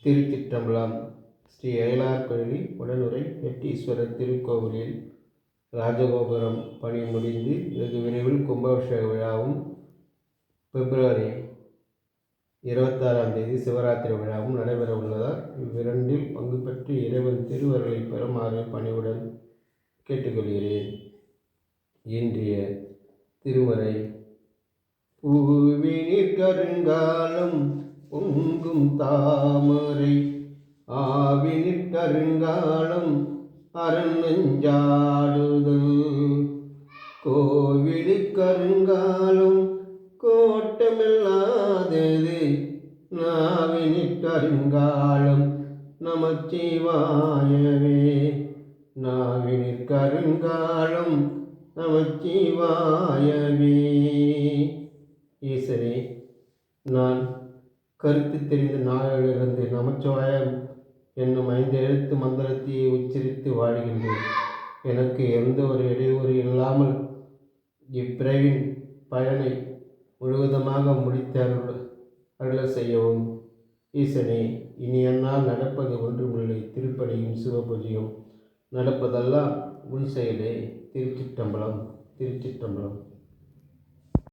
திருச்சிற்றம்பலம். ஸ்ரீ அயலார்கழி உடனுரை வெட்டீஸ்வரர் திருக்கோவிலில் ராஜகோபுரம் பணி முடிந்து வெகு விரைவில் கும்பாபிஷேக விழாவும் பிப்ரவரி 26ஆம் தேதி சிவராத்திரி விழாவும் நடைபெற உள்ளதால் இவ்விரண்டில் பங்கு பெற்று இறைவன் திருவருளை பெறுமாறு பணிவுடன் கேட்டுக்கொள்கிறேன். இன்றைய திருமறை பூவினிற் கருங்காலம் பொங்கும் தாமரை ஆவினிற் கருங்காலம் அறநெஞ்சாடுதல் கோவிலிற் கருங்காலம் கோட்டமில்லாதது நாவினிற் கருங்காலம் நமச்சிவாயவே நாவினிற் கருங்காலம் நமச்சிவாயவே. ஈசனே, நான் கருத்து தெரிந்த நாளிலிருந்து நமச்சிவாயம் என்னும் 5 எழுத்து மந்திரத்தையே உச்சரித்து வாழ்கின்றேன். எனக்கு எந்த ஒரு இடையூறு இல்லாமல் இப்பிறவின் பயனை முழுவதுமாக முடித்து அருள செய்யவும். ஈசனே, இனி என்னால் நடப்பது ஒன்றுமில்லை, திருப்பணியும் சிவபூஜையும். நடப்பதெல்லாம் உன் செயலே. திருச்சிற்றம்பலம், திருச்சிற்றம்பலம்.